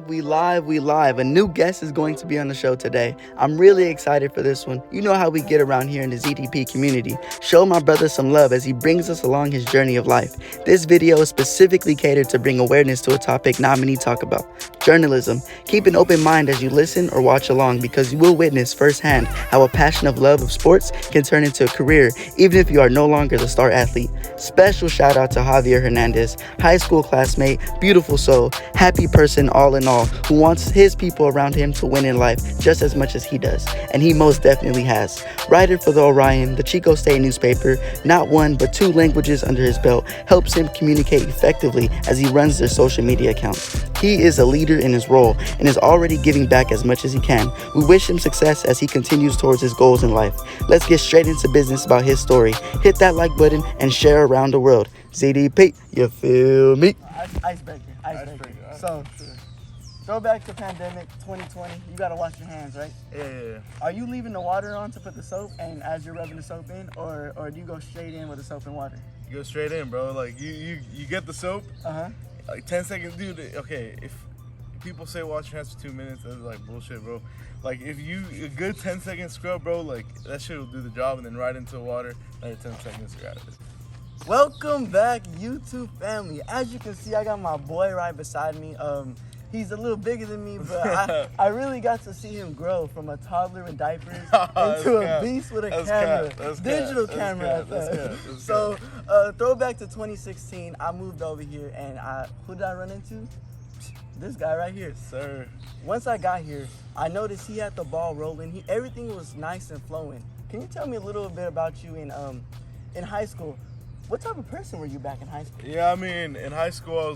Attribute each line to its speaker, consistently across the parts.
Speaker 1: We live. A new guest is going to be on the show today. I'm really excited for this one. You know how we get around here in the ZDP community. Show my brother some love as he brings us along his journey of life. This video is specifically catered to bring awareness to a topic not many talk about: journalism. Keep an open mind as you listen or watch along, because you will witness firsthand how a passion of love of sports can turn into a career, even if you are no longer the star athlete. Special shout out to Javier Hernandez, high school classmate, beautiful soul, happy person all in all, who wants his people around him to win in life just as much as he does, and he most definitely has. Writer for the Orion, the Chico State newspaper, not one but two languages under his belt, helps him communicate effectively as he runs their social media accounts. He is a leader in his role and is already giving back as much as he can. We wish him success as he continues towards his goals in life. Let's get straight into business about his story. Hit that like button and share around the world. ZDP, you feel me? Icebreaker. So, throwback to pandemic 2020, you gotta wash your hands, right?
Speaker 2: Yeah.
Speaker 1: Are you leaving the water on to put the soap and as you're rubbing the soap in, or do you go straight in with the soap and water?
Speaker 2: You go straight in, bro. Like, you get the soap, like 10 seconds, dude. Okay, if people say wash your hands for 2 minutes, that's like bullshit, bro. Like, if you, a good 10-second scrub, bro, like, that shit will do the job, and then right into the water, another 10 seconds, you're out of it.
Speaker 1: Welcome back, YouTube family. As you can see, I got my boy right beside me. He's a little bigger than me, but I really got to see him grow from a toddler in diapers into a beast with a camera, digital camera at that. So, throwback to 2016, I moved over here, and who did I run into? This guy right here.
Speaker 2: Sir.
Speaker 1: Once I got here, I noticed he had the ball rolling. Everything was nice and flowing. Can you tell me a little bit about you in high school? What type of person were you back in high school?
Speaker 2: Yeah, I mean, in high school,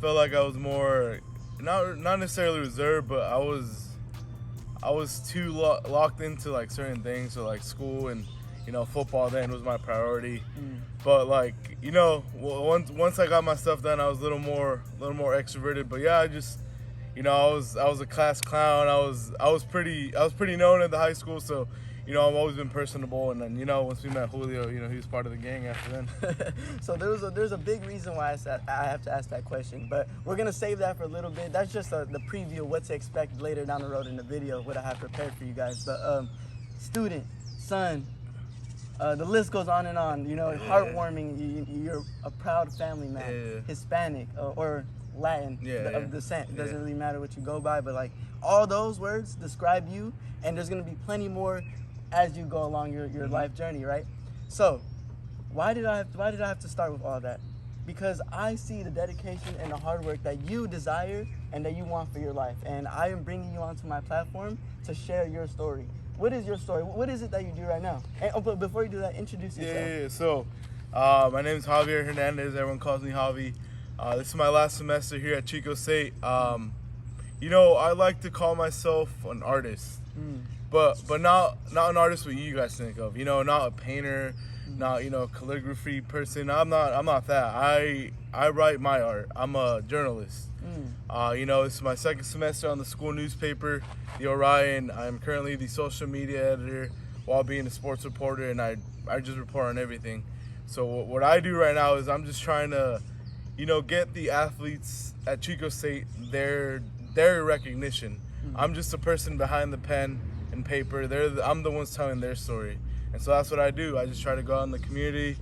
Speaker 2: felt like I was more, not necessarily reserved, but I was too locked into like certain things. So like school and, football then was my priority. But like, once I got my stuff done, I was a little more extroverted. But yeah, I just, I was a class clown. I was pretty known at the high school. So, I've always been personable, and then, once we met Julio, he was part of the gang after then.
Speaker 1: So there's a big reason why I have to ask that question, but we're going to save that for a little bit. That's just the preview of what to expect later down the road in the video, what I have prepared for you guys. But student, son, the list goes on and on, heartwarming. You're a proud family man, Hispanic or Latin of descent. It doesn't really matter what you go by, but like all those words describe you, and there's going to be plenty more as you go along your life journey, right? So, why did I have to start with all that? Because I see the dedication and the hard work that you desire and that you want for your life, and I am bringing you onto my platform to share your story. What is your story? What is it that you do right now? And but before you do that, introduce yourself.
Speaker 2: So, my name is Javier Hernandez. Everyone calls me Javi. This is my last semester here at Chico State. I like to call myself an artist. But not an artist what you guys think of. Not a painter, not calligraphy person. I'm not that. I write my art. I'm a journalist. This is my second semester on the school newspaper, the Orion. I'm currently the social media editor while being a sports reporter, and I just report on everything. So what I do right now is I'm just trying to, get the athletes at Chico State their recognition. I'm just a person behind the pen and paper. I'm the ones telling their story, and so that's what I do. I just try to go out in the community,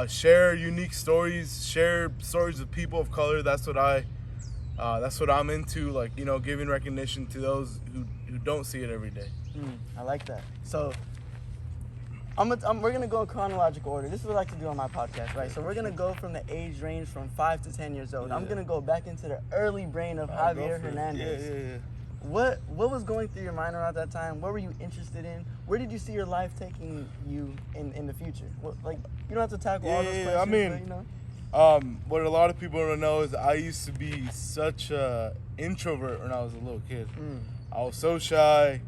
Speaker 2: share unique stories, share stories of people of color. That's what I'm into. Like, giving recognition to those who don't see it every day.
Speaker 1: I like that. So we're gonna go in chronological order. This is what I like to do on my podcast, right? So we're gonna go from the age range from 5 to 10 years old. I'm gonna go back into the early brain of Javier Hernandez.
Speaker 2: Yeah.
Speaker 1: What was going through your mind around that time? What were you interested in? Where did you see your life taking you in the future? You don't have to tackle all those questions.
Speaker 2: I mean, but, what a lot of people don't know is I used to be such a introvert when I was a little kid. I was so shy.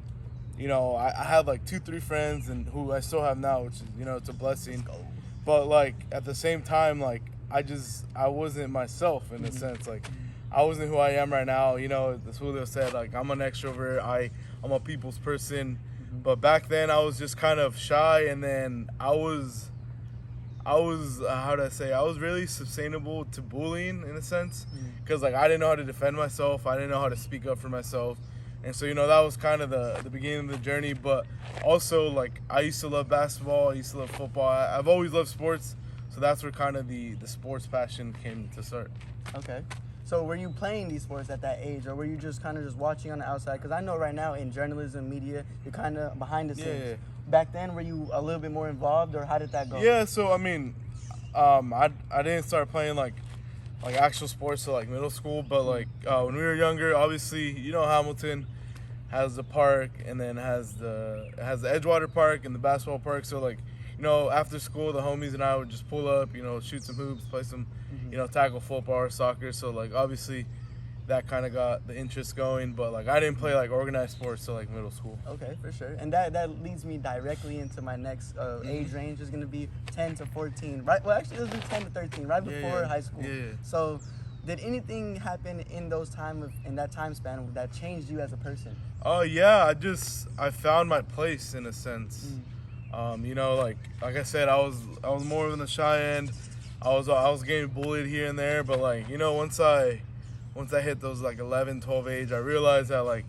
Speaker 2: I had like 2-3 friends, and who I still have now, which is, it's a blessing. But like at the same time, like I wasn't myself in a sense. Like, I wasn't who I am right now. As Julio said, like, I'm an extrovert. I'm a people's person. But back then I was just kind of shy, and then I was I was I was really sustainable to bullying in a sense, because like I didn't know how to defend myself, I didn't know how to speak up for myself, and so that was kind of the beginning of the journey. But also, like, I used to love basketball, I used to love football. I've always loved sports, so that's where kind of the sports passion came to start.
Speaker 1: Okay. So were you playing these sports at that age, or were you just kind of just watching on the outside? Because I know right now in journalism, media, you're kind of behind the scenes.
Speaker 2: Yeah.
Speaker 1: Back then, were you a little bit more involved, or how did that go?
Speaker 2: Yeah, so I mean, I didn't start playing like actual sports till like middle school, but like when we were younger, obviously, Hamilton has the park, and then has the Edgewater Park and the basketball park. So like, after school, the homies and I would just pull up, shoot some hoops, play some, tackle football or soccer. So like, obviously, that kind of got the interest going. But like, I didn't play like organized sports till like middle school.
Speaker 1: Okay, for sure. And that leads me directly into my next age range is going to be 10 to 14. Right? Well, actually, let's do 10 to 13, right before high school.
Speaker 2: Yeah.
Speaker 1: So, did anything happen in that time span that changed you as a person?
Speaker 2: Oh yeah, I found my place in a sense. Like I said, I was more on the shy end. I was getting bullied here and there, but like, once I hit those like 11, 12 age, I realized that like,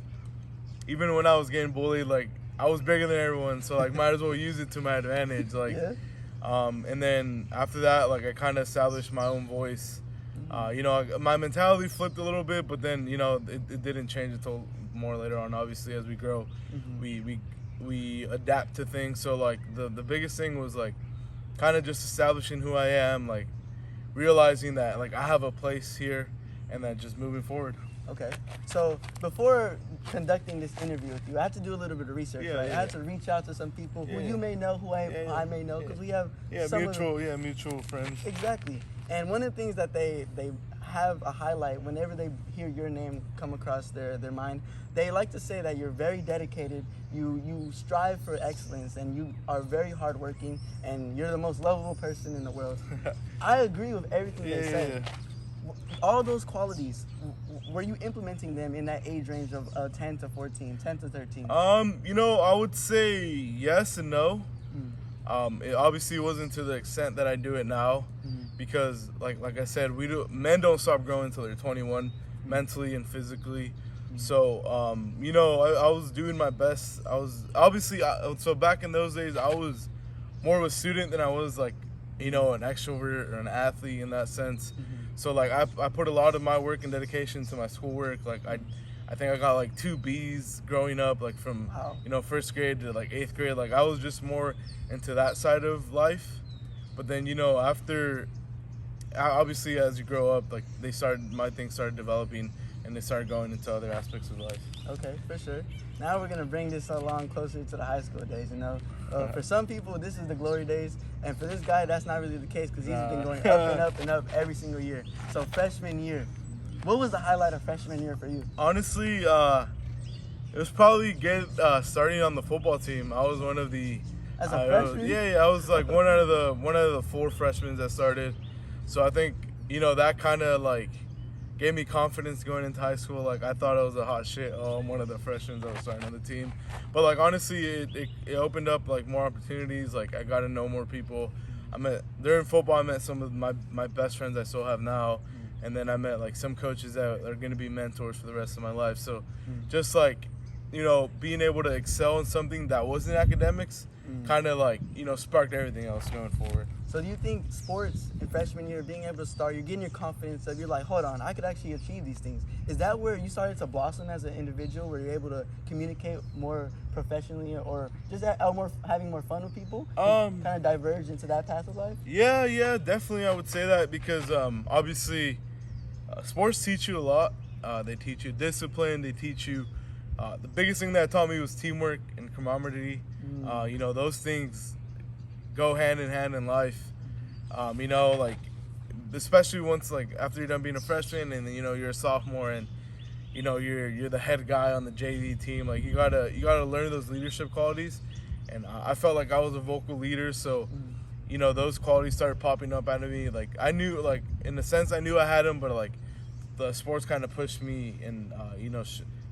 Speaker 2: even when I was getting bullied, like, I was bigger than everyone, so like, might as well use it to my advantage. Like, and then after that, like, I kind of established my own voice. My mentality flipped a little bit, but then it didn't change until more later on. Obviously, as we grow, we adapt to things. So like, the biggest thing was like, kind of just establishing who I am, like realizing that like I have a place here, and then just moving forward.
Speaker 1: Okay. So before conducting this interview with you, I had to do a little bit of research, right? I had to reach out to some people who you may know, who I may know, because we have
Speaker 2: mutual friends.
Speaker 1: Exactly. And one of the things that they have a highlight whenever they hear your name come across their mind, they like to say that you're very dedicated, you strive for excellence, and you are very hardworking, and you're the most lovable person in the world. I agree with everything they say. All those qualities, were you implementing them in that age range of 10 to 14, 10 to 13?
Speaker 2: I would say yes and no. It obviously wasn't to the extent that I do it now, because like I said, men don't stop growing until they're 21, mentally and physically. So I was doing my best. I was obviously so back in those days, I was more of a student than I was like an extrovert or an athlete in that sense. So like, I put a lot of my work and dedication to my schoolwork. Like I think I got like 2 B's growing up, like from first grade to like 8th grade. Like, I was just more into that side of life. But then after, obviously as you grow up, like my things started developing, and they started going into other aspects of life.
Speaker 1: Okay, for sure. Now we're gonna bring this along closer to the high school days. For some people, this is the glory days, and for this guy, that's not really the case, because he's been going up and up and up every single year. So freshman year, what was the highlight of freshman year for you?
Speaker 2: Honestly, it was probably starting on the football team. I was one of the.
Speaker 1: As a freshman?
Speaker 2: I was like one out of the 4 freshmen that started. So I think that kind of like gave me confidence going into high school. Like, I thought I was a hot shit. Oh, I'm one of the freshmen that was starting on the team. But like, honestly, it opened up like more opportunities. Like, I got to know more people. During football, I met some of my best friends I still have now. And then I met like some coaches that are going to be mentors for the rest of my life. So just like, being able to excel in something that wasn't academics kind of like, sparked everything else going forward.
Speaker 1: So do you think sports in freshman year, being able to start, you're getting your confidence up, you're like, hold on, I could actually achieve these things. Is that where you started to blossom as an individual, where you're able to communicate more professionally, or just having more fun with people? Kind of diverge into that path of life?
Speaker 2: Yeah, definitely I would say that, because obviously sports teach you a lot. They teach you discipline, they teach you, the biggest thing that taught me was teamwork and camaraderie. Those things go hand in hand in life. Like, especially once, like, after you're done being a freshman and you're a sophomore, and you're the head guy on the JV team. Like, you gotta learn those leadership qualities, and I felt like I was a vocal leader, so those qualities started popping up out of me. Like, I knew, like, in a sense I knew I had them, but like, the sports kind of pushed me and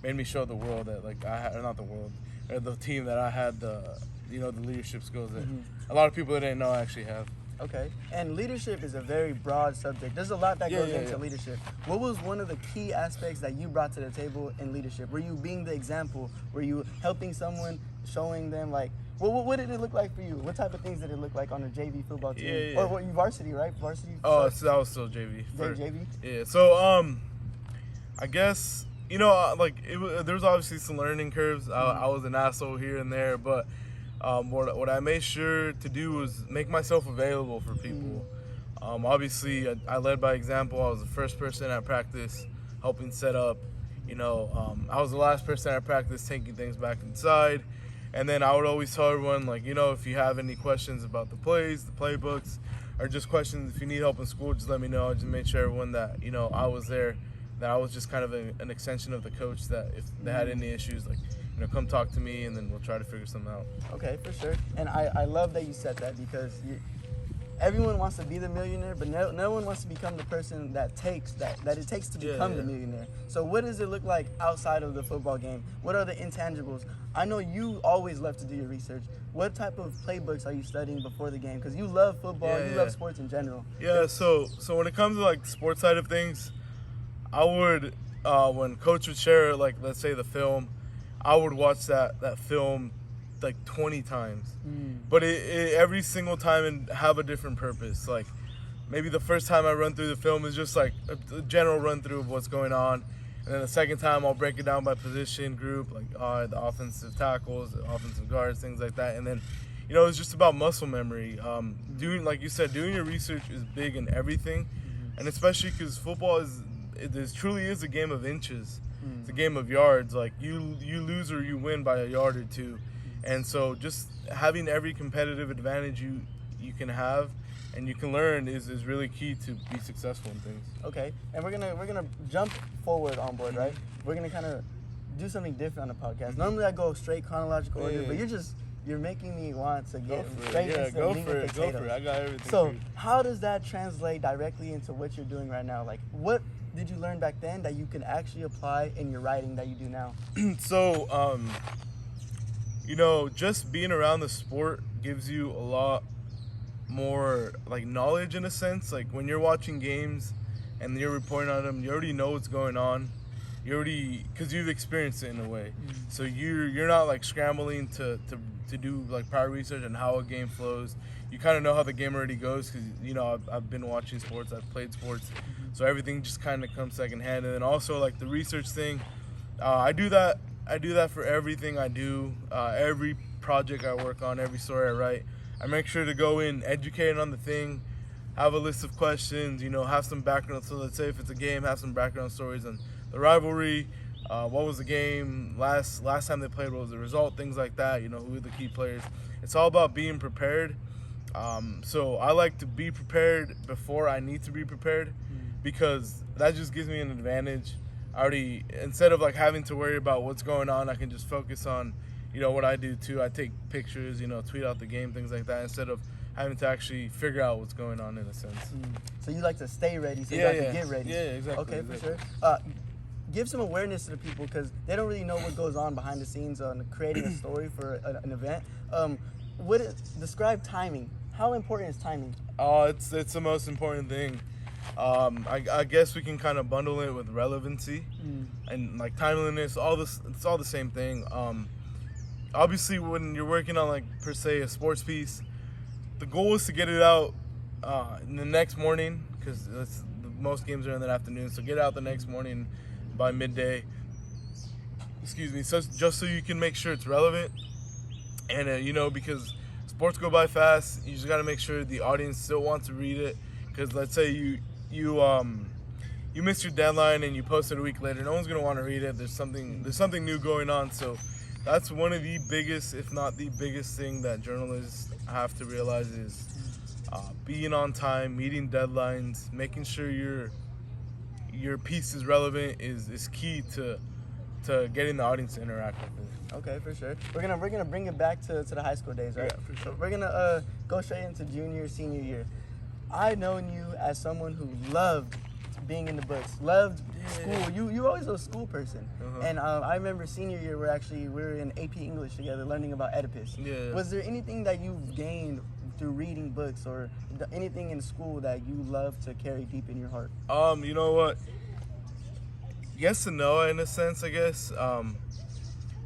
Speaker 2: made me show the world that, like, I had, or not the world, or the team, that I had the the leadership skills that a lot of people that didn't know I actually have.
Speaker 1: Okay. And leadership is a very broad subject. There's a lot that goes into leadership. What was one of the key aspects that you brought to the table in leadership? Were you being the example? Were you helping someone, showing them like, what did it look like for you? What type of things did it look like on a JV football team? Or you varsity, right? Varsity?
Speaker 2: Oh, so that was still JV.
Speaker 1: JV?
Speaker 2: Yeah. So, I guess, there was obviously some learning curves. I was an asshole here and there, but what I made sure to do was make myself available for people. Obviously, I led by example. I was the first person at practice helping set up. I was the last person at practice taking things back inside. And then I would always tell everyone, if you have any questions about the plays, the playbooks, or just questions, if you need help in school, just let me know. I just made sure everyone that, I was there, that I was just kind of an extension of the coach, that if they had any issues, come talk to me, and then we'll try to figure something out.
Speaker 1: Okay, for sure. And I love that you said that, because everyone wants to be the millionaire, but no one wants to become the person that it takes to become the millionaire. So what does it look like outside of the football game? What are the intangibles? I know you always love to do your research. What type of playbooks are you studying before the game? Because you love football, you love sports in general.
Speaker 2: Yeah, so when it comes to the sports side of things, I would, when coach would share, let's say the film, I would watch that film 20 times. But it every single time and have a different purpose. Maybe the first time I run through the film is just a general run through of what's going on. And then the second time I'll break it down by position group, the offensive tackles, the offensive guards, things like that. And then, it's just about muscle memory. Doing, like you said, doing your research is big in everything. And especially because football truly is a game of inches. It's a game of yards. You lose or you win by a yard or two. And so just having every competitive advantage you can have and you can learn is really key to be successful in things.
Speaker 1: Okay, and we're gonna jump forward on board, right? We're gonna kind of do something different on the podcast. Normally I go straight chronological order, but you're making me want to get straight into the meat and potatoes.
Speaker 2: Go for it. I got everything.
Speaker 1: So how does that translate directly into what you're doing right now? What did you learn back then that you can actually apply in your writing that you do now?
Speaker 2: So, just being around the sport gives you a lot more knowledge in a sense. When you're watching games and you're reporting on them, you already know what's going on. Because you've experienced it in a way. So you're not scrambling to do prior research on how a game flows. You kind of know how the game already goes because I've been watching sports, I've played sports, so everything just kind of comes secondhand. And then also the research thing, I do that for everything I do. Every project I work on, every story I write, I make sure to go in educated on the thing, have a list of questions, have some background. So let's say if it's a game, have some background stories on the rivalry, what was the game, last time they played, what was the result, things like that, who are the key players. It's all about being prepared. So I like to be prepared before I need to be prepared, because that just gives me an advantage. Instead of having to worry about what's going on, I can just focus on, what I do too. I take pictures, tweet out the game, things like that, instead of having to actually figure out what's going on in a sense.
Speaker 1: So you like to stay ready, so you like to get ready.
Speaker 2: Yeah, exactly.
Speaker 1: Okay,
Speaker 2: exactly.
Speaker 1: For sure. Give some awareness to the people, because they don't really know what goes on behind the scenes on creating a story for an event. Describe timing. How important is timing?
Speaker 2: It's the most important thing. I guess we can kind of bundle it with relevancy and timeliness. It's all the same thing. Obviously, when you're working on per se a sports piece, the goal is to get it out in the next morning, because most games are in the afternoon. So get it out the next morning by midday. Excuse me. So just so you can make sure it's relevant, and because sports go by fast, you just got to make sure the audience still wants to read it. Because let's say you missed your deadline and you post it a week later, no one's gonna want to read it. There's something new going on. So that's one of the biggest, if not the biggest thing that journalists have to realize is being on time, meeting deadlines, making sure your piece is relevant is key to getting the audience to interact with it.
Speaker 1: Okay, for sure. We're gonna bring it back to the high school days, right?
Speaker 2: Yeah, for sure.
Speaker 1: So we're gonna go straight into junior, senior year. I known you as someone who loved being in the books. Loved school. You always a school person. And I remember senior year we were in AP English together learning about Oedipus.
Speaker 2: Yeah.
Speaker 1: Was there anything that you've gained through reading books or anything in school that you love to carry deep in your heart?
Speaker 2: You know what? Yes and no, in a sense, I guess.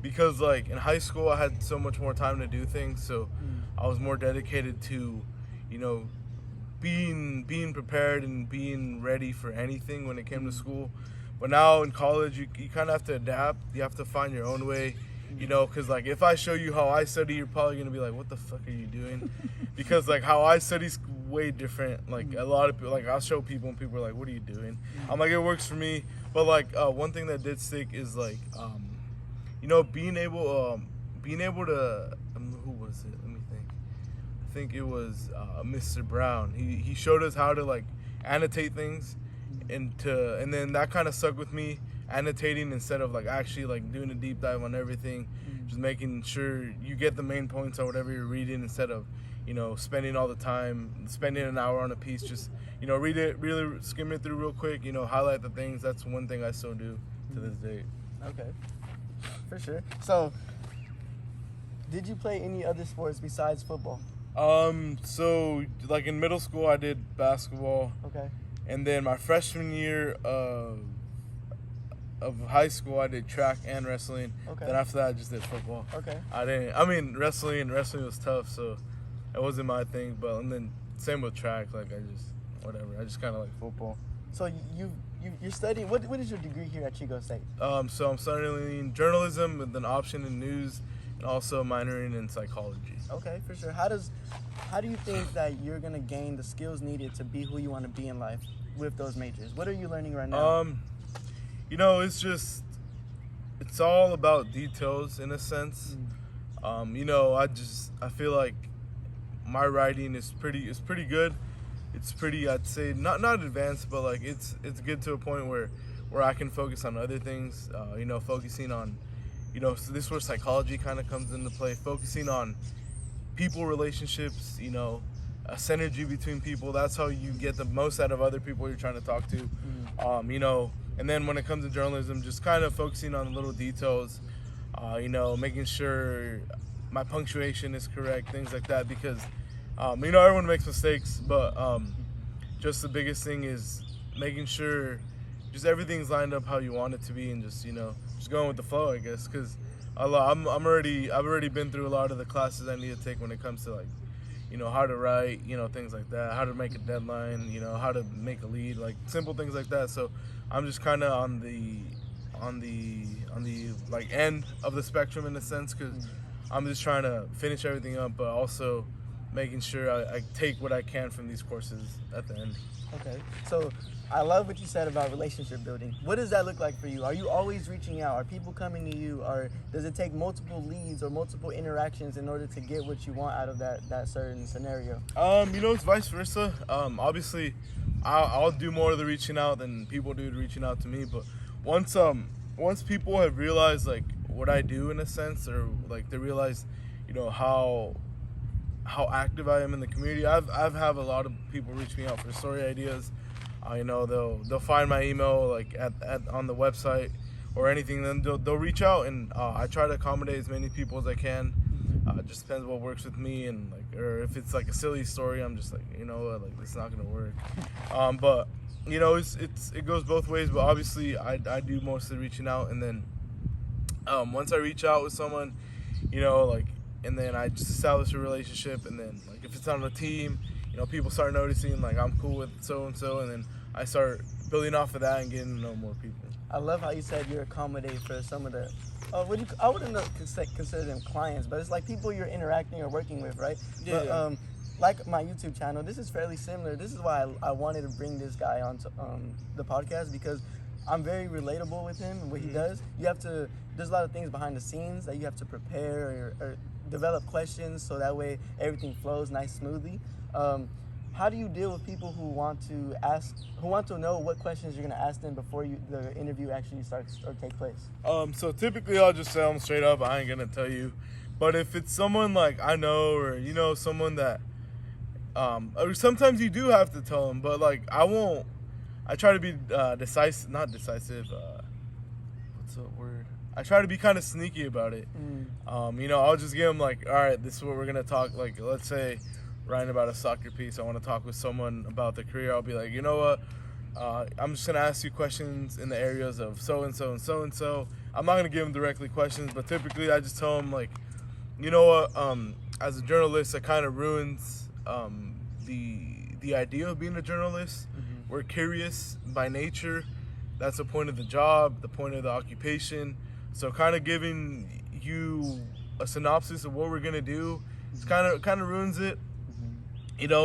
Speaker 2: Because like in high school, I had so much more time to do things, so I was more dedicated to, you know, being prepared and being ready for anything when it came to school. But now in college, you kind of have to adapt. You have to find your own way, you know, because like if I show you how I study, you're probably going to be like, what the fuck are you doing? Because like how I study's way different. Like a lot of people, like I'll show people and people are like, what are you doing? I'm like, it works for me. But like one thing that did stick is like, you know, being able to, who was it? Let me think. I think it was Mr. Brown. He showed us how to like annotate things, and then that kind of stuck with me. Annotating instead of like actually like doing a deep dive on everything, just making sure you get the main points on whatever you're reading instead of, you know, spending all the time, spending an hour on a piece. Just, you know, read it, really skim it through real quick, you know, highlight the things. That's one thing I still do to this day.
Speaker 1: Okay, for sure. So, did you play any other sports besides football?
Speaker 2: So like in middle school, I did basketball.
Speaker 1: Okay. And
Speaker 2: then my freshman year of high school, I did track and wrestling.
Speaker 1: Okay.
Speaker 2: Then after that, I just did football.
Speaker 1: Okay.
Speaker 2: Wrestling was tough, so it wasn't my thing. But and then same with track, like I just kind of like football.
Speaker 1: So you're studying. What is your degree here at Chico State?
Speaker 2: So I'm studying journalism with an option in news, and also minoring in psychology.
Speaker 1: Okay, for sure. How do you think that you're gonna gain the skills needed to be who you want to be in life with those majors? What are you learning right now?
Speaker 2: You know, it's all about details in a sense. You know, I feel like my writing is pretty good. It's pretty, I'd say, not advanced, but like it's good to a point where I can focus on other things. You know, focusing on, you know, so this is where psychology kind of comes into play. Focusing on people relationships, you know, a synergy between people. That's how you get the most out of other people you're trying to talk to. You know, and then when it comes to journalism, just kind of focusing on the little details. You know, making sure my punctuation is correct, things like that, because you know, everyone makes mistakes, but just the biggest thing is making sure just everything's lined up how you want it to be, and just, you know, just going with the flow, I guess, because I've already been through a lot of the classes I need to take when it comes to, like, you know, how to write, you know, things like that, how to make a deadline, you know, how to make a lead, like simple things like that. So I'm just kind of on the like end of the spectrum in a sense, because I'm just trying to finish everything up, but also making sure I take what I can from these courses at the end.
Speaker 1: Okay, so I love what you said about relationship building. What does that look like for you? Are you always reaching out? Are people coming to you? Or does it take multiple leads or multiple interactions in order to get what you want out of that certain scenario?
Speaker 2: You know, it's vice versa. Obviously, I'll do more of the reaching out than people do reaching out to me. But once people have realized, like, what I do in a sense, or like they realize, you know, how active I am in the community. I've have a lot of people reach me out for story ideas. You know, they'll find my email like at on the website or anything. Then they'll reach out, and I try to accommodate as many people as I can. It just depends what works with me, and like, or if it's like a silly story, I'm just like, you know what, like, it's not gonna work. But you know, it goes both ways. But obviously, I do most of the reaching out, and then once I reach out with someone, you know, like, and then I just establish a relationship, and then like if it's on a team, you know, people start noticing like I'm cool with so and so, and then I start building off of that and getting to know more people.
Speaker 1: I love how you said you accommodate for some of the I wouldn't consider them clients, but it's like people you're interacting or working with, right?
Speaker 2: Yeah.
Speaker 1: But, like my YouTube channel, this is fairly similar. This is why I wanted to bring this guy on the podcast, because I'm very relatable with him and what he does. There's a lot of things behind the scenes that you have to prepare or develop questions so that way everything flows nice, smoothly. How do you deal with people who want to know what questions you're going to ask them before the interview actually starts or take place?
Speaker 2: So typically I'll just tell them straight up, I ain't going to tell you. But if it's someone like I know, or, you know, someone that, or sometimes you do have to tell them, but like I I try to be decisive, not decisive. What's the word? I try to be kind of sneaky about it. I'll just give them like, all right, this is what we're gonna talk. Like, let's say, writing about a soccer piece, I want to talk with someone about the career. I'll be like, you know what? I'm just gonna ask you questions in the areas of so and so and so and so. I'm not gonna give them directly questions, but typically I just tell them like, you know what? As a journalist, it kind of ruins the idea of being a journalist. We're curious by nature. That's the point of the job, the point of the occupation. So kind of giving you a synopsis of what we're gonna do, it's kind of ruins it,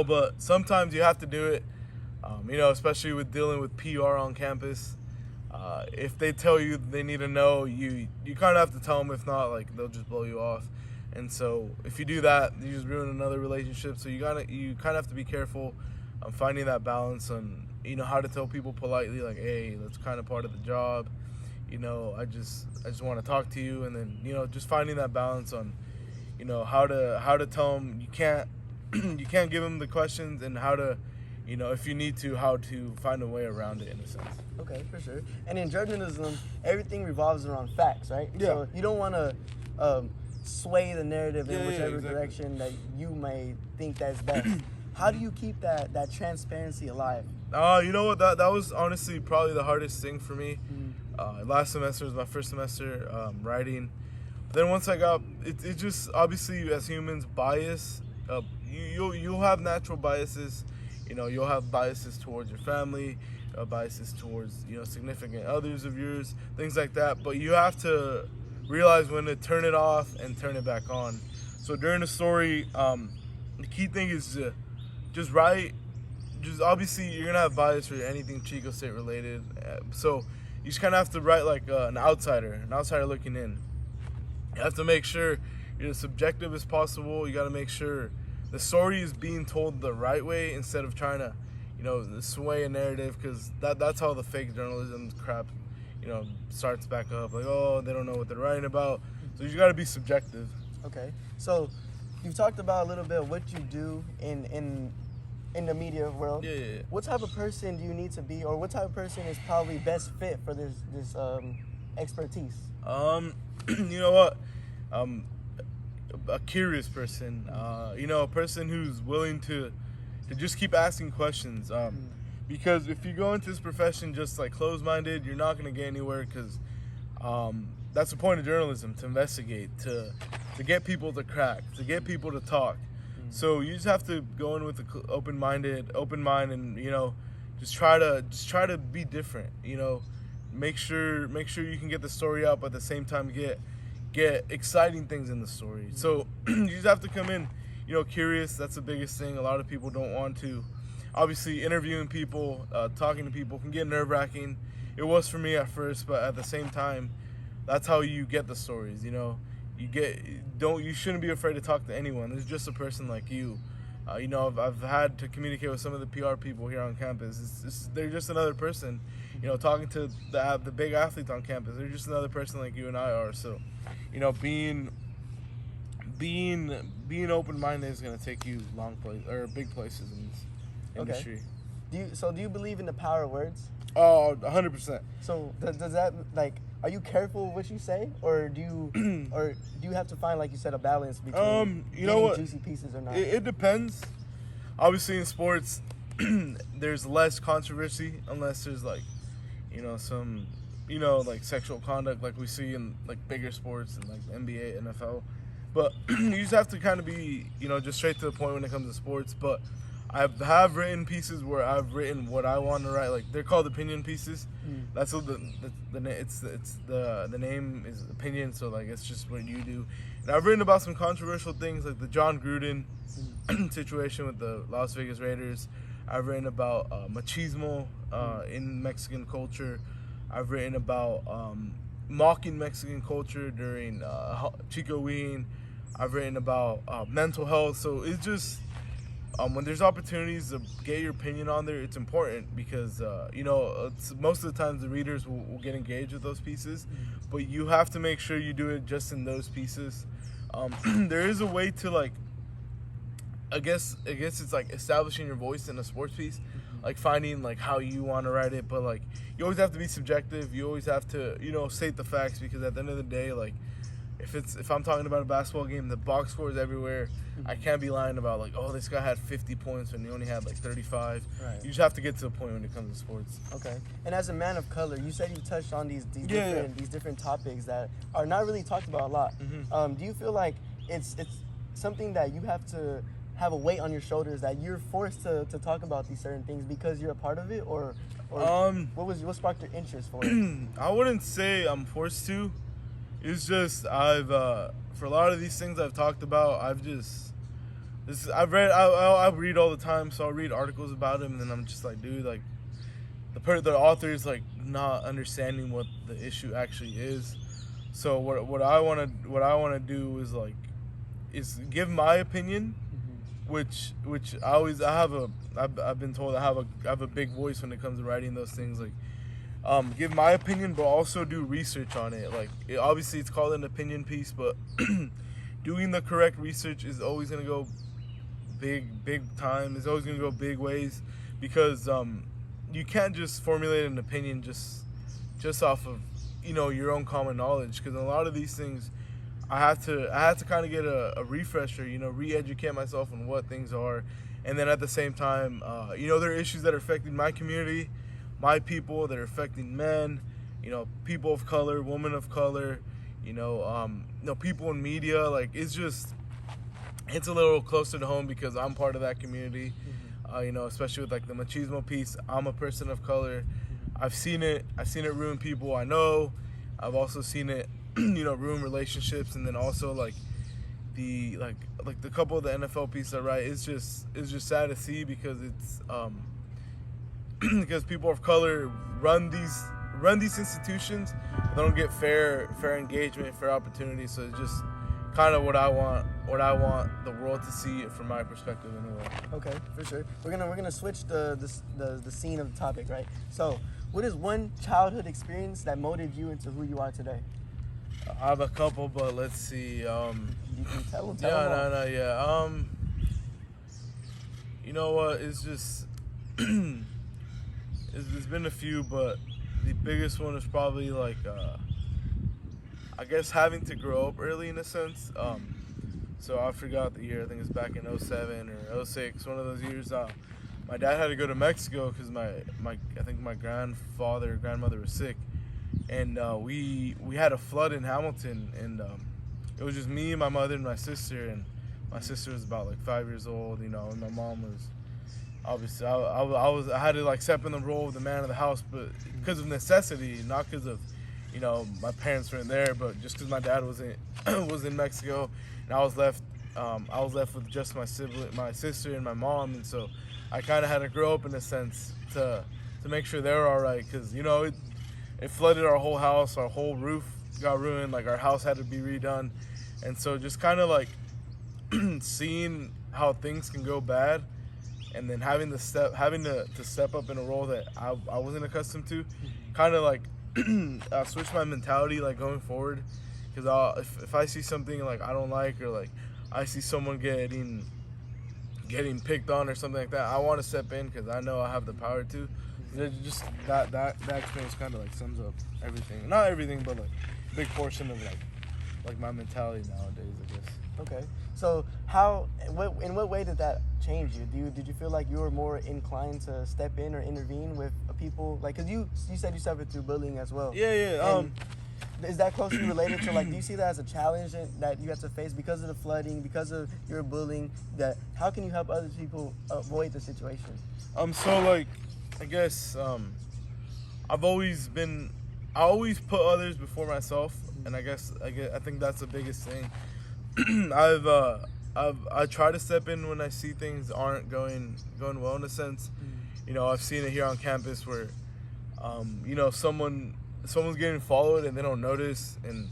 Speaker 2: But sometimes you have to do it, especially with dealing with PR on campus. If they tell you they need to know, you kind of have to tell them. If not, like they'll just blow you off. And so if you do that, you just ruin another relationship. So you kind of have to be careful on finding that balance on how to tell people politely, like, hey, that's kind of part of the job. I just want to talk to you, and then just finding that balance on how to tell them you can't give them the questions, and how to if you need to, how to find a way around it in a sense.
Speaker 1: Okay, for sure. And in journalism, everything revolves around facts, right?
Speaker 2: Yeah.
Speaker 1: So you don't want to sway the narrative in whichever direction that you may think that's best. How do you keep that transparency alive?
Speaker 2: You know what? That was honestly probably the hardest thing for me. Last semester was my first semester writing. Then once I got it just obviously as humans bias. You'll have natural biases. You'll have biases towards your family, biases towards significant others of yours, things like that. But you have to realize when to turn it off and turn it back on. So during the story, the key thing is to just write. Just obviously you're gonna have bias for anything Chico State related, so you just kind of have to write like an outsider looking in. You have to make sure you're as subjective as possible. You got to make sure the story is being told the right way instead of trying to, sway a narrative, because that's how the fake journalism crap, starts back up. Like, oh, they don't know what they're writing about. So you got to be subjective.
Speaker 1: Okay, so you've talked about a little bit of what you do in the media world.
Speaker 2: Yeah.
Speaker 1: What type of person do you need to be, or what type of person is probably best fit for this expertise?
Speaker 2: You know what? A curious person. A person who's willing to just keep asking questions. Because if you go into this profession just like closed-minded, you're not gonna get anywhere. Because that's the point of journalism: to investigate, to get people to crack, to get people to talk. So you just have to go in with an open mind, and just try to be different. Make sure you can get the story out, but at the same time get exciting things in the story. So you just have to come in, curious. That's the biggest thing. A lot of people don't want to. Obviously, interviewing people, talking to people can get nerve-wracking. It was for me at first, but at the same time, that's how you get the stories. You shouldn't be afraid to talk to anyone. There's just a person like you. I've had to communicate with some of the PR people here on campus. They're just another person. Talking to the big athletes on campus, they're just another person like you and I are. So, being open-minded is gonna take you big places in this industry.
Speaker 1: Do you believe in the power of words?
Speaker 2: Oh, 100%.
Speaker 1: So does that, like, are you careful with what you say, or do you have to find, like you said, a balance between juicy pieces or not?
Speaker 2: It depends. Obviously, in sports, there's less controversy unless there's some sexual conduct like we see in like bigger sports and like NBA, NFL. But you just have to kind of be just straight to the point when it comes to sports. But I have written pieces where I've written what I want to write. Like, they're called opinion pieces. That's what the name is, opinion. So like it's just what you do. And I've written about some controversial things like the John Gruden situation with the Las Vegas Raiders. I've written about machismo in Mexican culture. I've written about mocking Mexican culture during Chico Ween. I've written about mental health. So it's just when there's opportunities to get your opinion on there, it's important because most of the times the readers will get engaged with those pieces, but you have to make sure you do it just in those pieces. There is a way to I guess it's like establishing your voice in a sports piece, like finding like how you want to write it, but like you always have to be subjective. You always have to, you know, state the facts, because at the end of the day, like if I'm talking about a basketball game, the box score is everywhere. I can't be lying about like, oh, this guy had 50 points when he only had like 35.
Speaker 3: Right.
Speaker 2: You just have to get to a point when it comes to sports.
Speaker 3: Okay. And as a man of color, you said you touched on these
Speaker 2: Yeah.
Speaker 3: different topics that are not really talked about a lot. Do you feel like it's something that you have to have a weight on your shoulders, that you're forced to talk about these certain things because you're a part of it, or what sparked your interest for it?
Speaker 2: I wouldn't say I'm forced to. It's just I've for a lot of these things I've talked about, I read all the time, so I'll read articles about him, and then I'm just like, dude, like the author is like not understanding what the issue actually is. So what I want to do is give my opinion, which I've been told I have a big voice when it comes to writing those things, like give my opinion, but also do research on it. Like obviously it's called an opinion piece, but doing the correct research is always gonna go big time. It's always gonna go big ways, because you can't just formulate an opinion just off of, you know, your own common knowledge, because a lot of these things I have to kind of get a refresher, you know, re-educate myself on what things are, and then at the same time, you know, there are issues that are affecting my community, my people, that are affecting men, you know, people of color, women of color, you know, people in media. Like it's a little closer to home because I'm part of that community. You know, especially with like the machismo piece. I'm a person of color. I've seen it ruin people I know. I've also seen it, you know, ruin relationships, and then also like the couple of the NFL pieces I write. It's just sad to see, because it's because people of color run these institutions, but they don't get fair engagement, fair opportunity. So it's just kind of what I want the world to see from my perspective anyway.
Speaker 3: Okay, for sure. We're gonna switch the scene of the topic, right? So, what is one childhood experience that molded you into who you are today?
Speaker 2: I have a couple, but let's see.
Speaker 3: You can tell them.
Speaker 2: Yeah. You know what? It's just there's been a few, but the biggest one is probably like I guess having to grow up early in a sense. So I forgot the year. I think it's back in 07 or 06, one of those years. My dad had to go to Mexico because I think my grandmother was sick, and we had a flood in Hamilton, and it was just me, my mother, and my sister. And my sister was about like 5 years old, you know, and my mom was obviously I had to like step in the role of the man of the house, but because of necessity, not because of, you know, my parents weren't there, but just because my dad was in Mexico, and I was left with just my sister and my mom, and so I kind of had to grow up in a sense to make sure they were all right, because, you know, it flooded our whole house, our whole roof got ruined, like our house had to be redone, and so just kind of like seeing how things can go bad, and then having to step up in a role that I wasn't accustomed to, kind of like switch my mentality like going forward, because if I see something like I don't like, or like I see someone getting picked on or something like that, I want to step in because I know I have the power to. Just that experience kind of like sums up everything. Not everything, but like a big portion of like my mentality nowadays, I guess.
Speaker 3: Okay. So in what way did that change you? Did you feel like you were more inclined to step in or intervene with people? Like, because you said you suffered through bullying as well.
Speaker 2: Yeah.
Speaker 3: Is that closely related to, like, do you see that as a challenge that you have to face because of the flooding, because of your bullying? That how can you help other people avoid the situation?
Speaker 2: So like, I guess I always put others before myself, and I think that's the biggest thing. I try to step in when I see things aren't going well in a sense. You know, I've seen it here on campus where, you know, someone's getting followed and they don't notice, and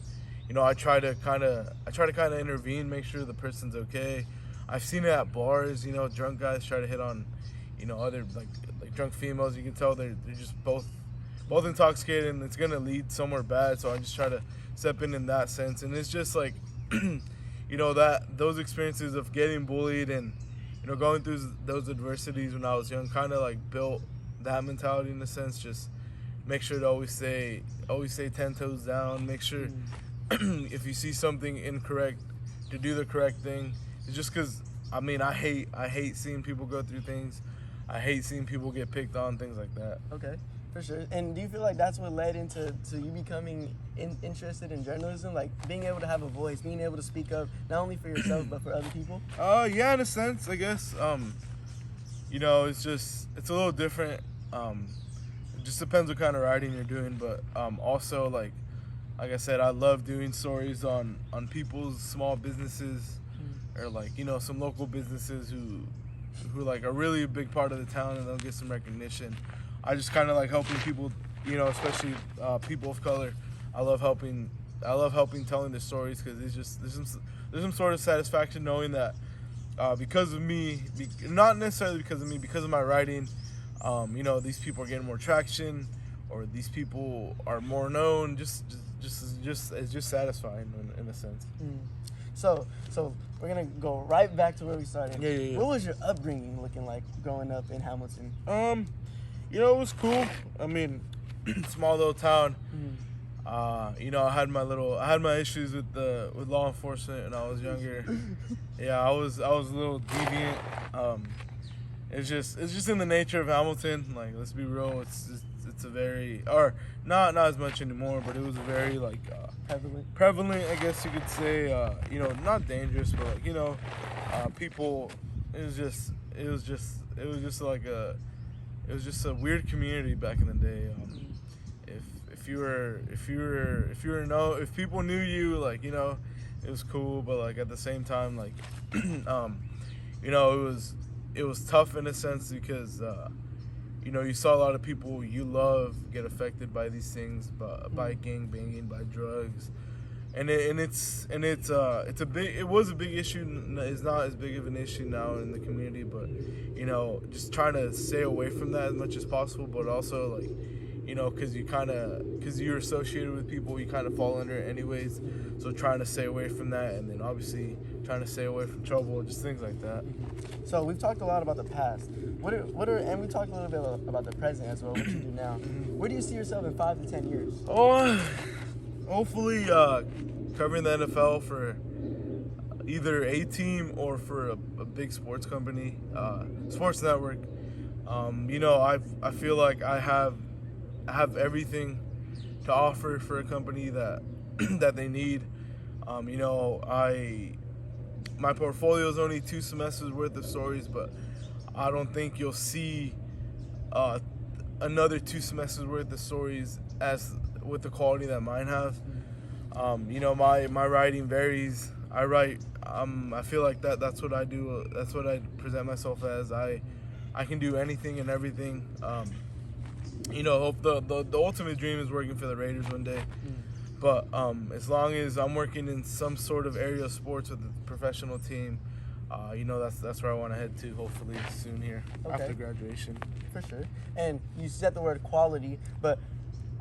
Speaker 2: you know, I try to kind of intervene, make sure the person's okay. I've seen it at bars. You know, drunk guys try to hit on, you know, other like drunk females. You can tell they're just both intoxicated, and it's gonna lead somewhere bad. So I just try to step in that sense, and it's just like. You know, that those experiences of getting bullied and, going through those adversities when I was young kind of like built that mentality in a sense. Just make sure to always stay 10 toes down. Make sure if you see something incorrect, to do the correct thing. It's just because I hate seeing people go through things. I hate seeing people get picked on, things like that.
Speaker 3: Okay, for sure. And do you feel like that's what led into you becoming interested in journalism? Like being able to have a voice, being able to speak up, not only for yourself, but for other people?
Speaker 2: Yeah, in a sense, I guess. It's a little different. It just depends what kind of writing you're doing. But also, like I said, I love doing stories on people's small businesses or, like, some local businesses who like are really a big part of the town and they'll get some recognition. I just kind of like helping people, especially people of color. I love helping telling the stories because there's some sort of satisfaction knowing that because of me, not necessarily because of me, because of my writing, these people are getting more traction or these people are more known. It's just satisfying in a sense.
Speaker 3: So we're gonna go right back to where we started.
Speaker 2: Yeah.
Speaker 3: What was your upbringing looking like growing up in Hamilton?
Speaker 2: It was cool. I mean, small little town. I had my issues with law enforcement when I was younger. Yeah, I was a little deviant. It's just in the nature of Hamilton. Like, let's be real. It's a very, or not as much anymore, but it was a very like prevalent, I guess you could say. Not dangerous, but like people. It was just a weird community back in the day. If people knew you, like, it was cool, but like at the same time, like, it was tough in a sense because you saw a lot of people you love get affected by these things, by gang banging, by drugs, and it was a big issue. It's not as big of an issue now in the community, but just trying to stay away from that as much as possible, but also like because you're associated with people, you kind of fall under it anyways, so trying to stay away from that, and then obviously trying to stay away from trouble, just things like that.
Speaker 3: So we've talked a lot about the past. And we talked a little bit about the present as well, what you do now. Where do you see yourself in 5 to 10 years?
Speaker 2: Hopefully covering the NFL for either a team or for a big sports company, sports network. I feel like I have everything to offer for a company that that they need. My portfolio is only 2 semesters worth of stories, but I don't think you'll see another 2 semesters worth of stories as with the quality that mine have. My writing varies. I feel like that's what I do. That's what I present myself as. I can do anything and everything. Hope the ultimate dream is working for the Raiders one day. But as long as I'm working in some sort of area of sports with a professional team, that's where I want to head to, hopefully soon here after graduation.
Speaker 3: For sure. And you said the word quality, but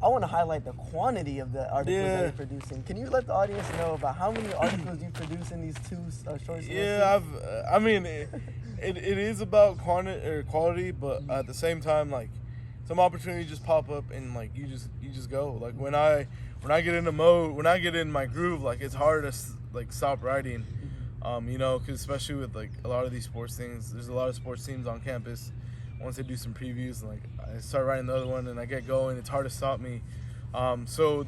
Speaker 3: I want to highlight the quantity of the articles that you're producing. Can you let the audience know about how many articles you produce in these 2 short semesters?
Speaker 2: Yeah, it is about quality, but at the same time, like, some opportunities just pop up and like you just go. Like when I get in the mode, when I get in my groove, like it's hard to like stop writing. Because especially with like a lot of these sports things, there's a lot of sports teams on campus. Once they do some previews, like I start writing the other one and I get going, it's hard to stop me. So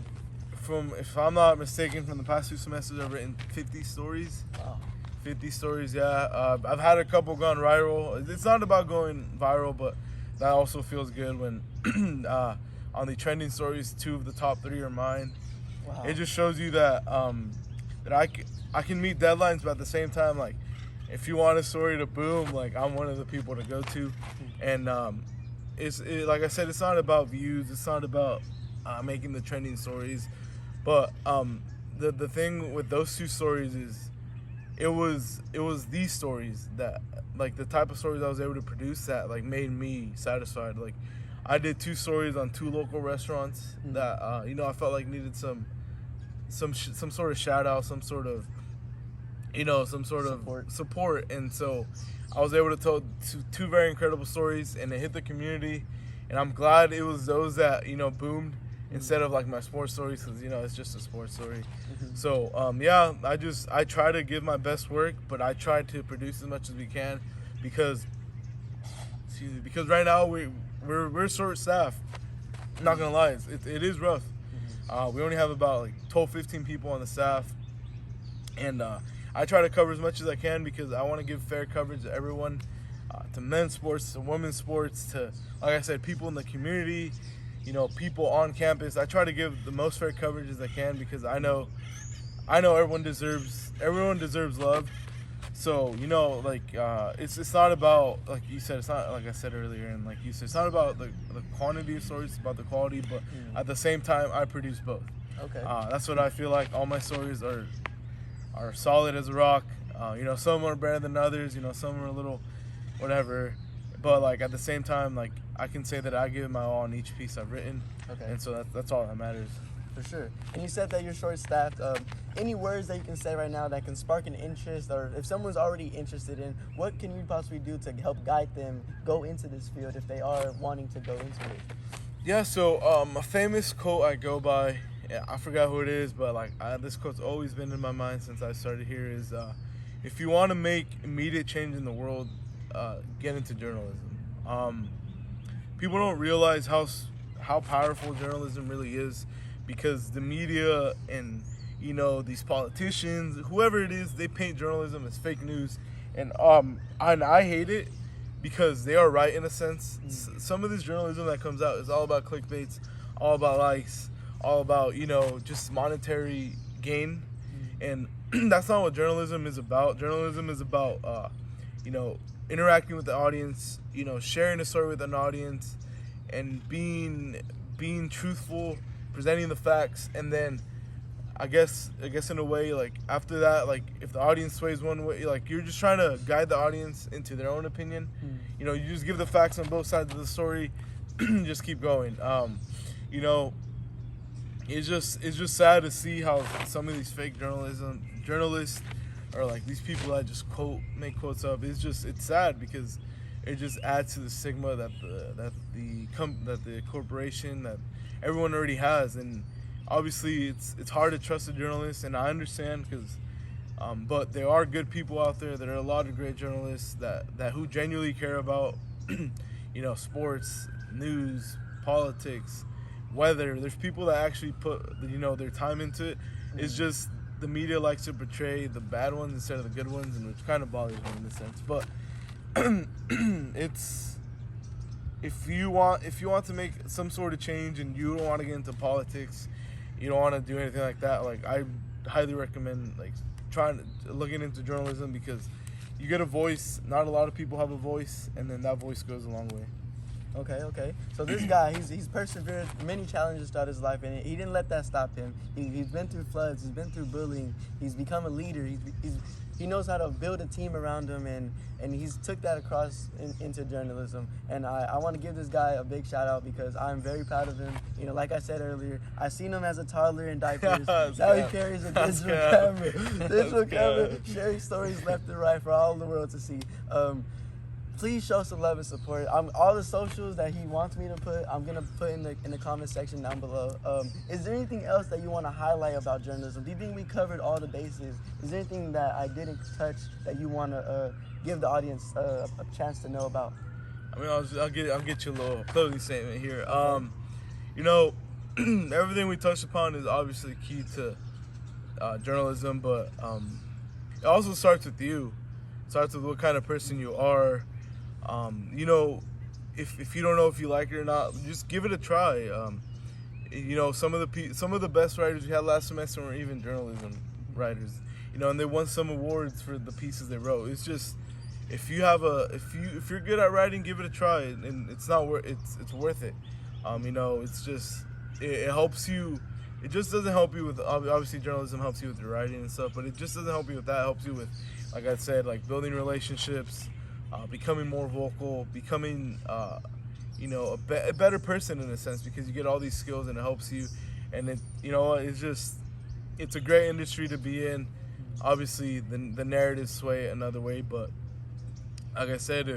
Speaker 2: if I'm not mistaken, from the past 2 semesters, I've written 50 stories.
Speaker 3: Wow.
Speaker 2: 50 stories, yeah. I've had a couple gone viral. It's not about going viral, but that also feels good when on the trending stories, 2 of the top 3 are mine. Wow. It just shows you that I can meet deadlines, but at the same time, like, if you want a story to boom, like, I'm one of the people to go to. And like I said, it's not about views. It's not about making the trending stories. But the thing with those 2 stories is it was these stories that, like, the type of stories I was able to produce that, like, made me satisfied. Like, I did 2 stories on 2 local restaurants that I felt like needed some sort of shout out, some sort of some sort of
Speaker 3: Support.
Speaker 2: support. And so I was able to tell two very incredible stories, and it hit the community. And I'm glad it was those that, boomed instead of like my sports stories, because, it's just a sports story. So, I try to give my best work, but I try to produce as much as we can because right now we're short staffed. I'm not going to lie, it is rough. We only have about 12, 15 people on the staff. And I try to cover as much as I can because I want to give fair coverage to everyone, to men's sports, to women's sports, to, like I said, people in the community, people on campus. I try to give the most fair coverage as I can because I know everyone deserves love. So, it's not about, like you said, it's not, like I said earlier, and like you said, it's not about the quantity of stories, it's about the quality, but at the same time, I produce both.
Speaker 3: Okay.
Speaker 2: That's what I feel like. All my stories are solid as a rock. Some are better than others, some are a little whatever. But, at the same time, I can say that I give my all on each piece I've written.
Speaker 3: Okay.
Speaker 2: And so that's all that matters.
Speaker 3: For sure. And you said that you're short-staffed. Any words that you can say right now that can spark an interest, or if someone's already interested in, what can you possibly do to help guide them go into this field if they are wanting to go into it?
Speaker 2: Yeah, so a famous quote I go by, I forgot who it is, but this quote's always been in my mind since I started here, is if you want to make immediate change in the world, get into journalism. People don't realize how powerful journalism really is, because the media and these politicians, whoever it is, they paint journalism as fake news, and I hate it because they are right in a sense. Some of this journalism that comes out is all about clickbaits, all about likes, all about just monetary gain, and that's not what journalism is about. Journalism is about interacting with the audience, sharing a story with an audience, and being truthful, presenting the facts, and then I guess in a way, after that, if the audience sways one way, you're just trying to guide the audience into their own opinion. You just give the facts on both sides of the story, just keep going. It's just sad to see how some of these fake journalists, or these people that just make quotes up. It's sad because it just adds to the stigma that the corporation, that everyone already has. And obviously it's hard to trust a journalist, and I understand, because but there are good people out there. There are a lot of great journalists that who genuinely care about sports, news, politics, weather. There's people that actually put their time into it. It's just the media likes to portray the bad ones instead of the good ones, and which kind of bothers me in a sense. But it's if you want to make some sort of change and you don't want to get into politics, you don't want to do anything like that, I highly recommend looking into journalism, because you get a voice. Not a lot of people have a voice, and then that voice goes a long way.
Speaker 3: Okay. So this guy, he's persevered many challenges throughout his life, and he didn't let that stop him. He's been through floods. He's been through bullying. He's become a leader. He knows how to build a team around him, and he's took that across into journalism. And I want to give this guy a big shout out, because I'm very proud of him. Like I said earlier, I seen him as a toddler in diapers. Now he carries a digital camera, sharing stories left and right for all the world to see. Please show some love and support. All the socials that he wants me to put, I'm gonna put in the comment section down below. Is there anything else that you want to highlight about journalism? Do you think we covered all the bases? Is there anything that I didn't touch that you want to give the audience a chance to know about?
Speaker 2: I mean, I'll get you a little closing statement here. Everything we touched upon is obviously key to journalism, but it also starts with you. It starts with what kind of person you are. If you don't know if you like it or not, just give it a try. Some of the best writers we had last semester were even journalism writers. And they won some awards for the pieces they wrote. It's just, if you're good at writing, give it a try, and it's worth it. It's just, it helps you. It just doesn't help you with, obviously journalism helps you with your writing and stuff, but it just doesn't help you with that. It helps you with, like I said, building relationships, becoming more vocal, becoming a better person in a sense, because you get all these skills and it helps you. And it's a great industry to be in. obviously the narrative sway another way, but like I said,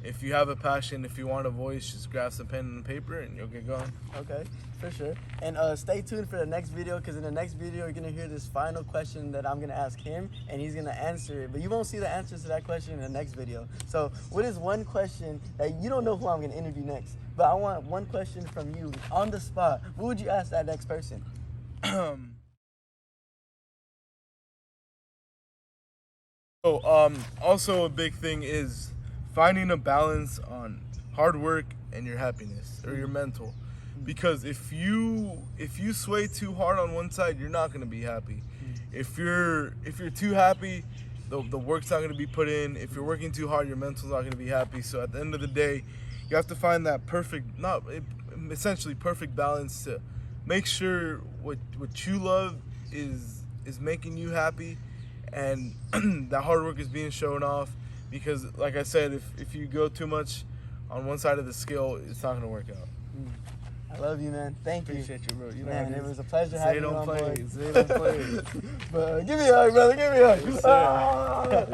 Speaker 2: if you have a passion, if you want a voice, just grab some pen and paper and you'll get going.
Speaker 3: Okay, for sure. And stay tuned for the next video, because in the next video, you're going to hear this final question that I'm going to ask him, and he's going to answer it. But you won't see the answers to that question in the next video. So what is one question that you don't know who I'm going to interview next, but I want one question from you on the spot. What would you ask that next person?
Speaker 2: Also a big thing is finding a balance on hard work and your happiness or your mental, because if you sway too hard on one side, you're not going to be happy. If you're too happy, the work's not going to be put in. If you're working too hard, your mental's not going to be happy. So at the end of the day, you have to find that essentially perfect balance to make sure what you love is making you happy, and that hard work is being shown off. Because, like I said, if you go too much on one side of the scale, it's not going to work out.
Speaker 3: I love you, man. Thank you.
Speaker 2: Appreciate you, bro. You know,
Speaker 3: Man, it was a pleasure having you on board.
Speaker 2: Say don't play.
Speaker 3: But give me a hug, brother. Give me a hug.
Speaker 2: Yes, sir.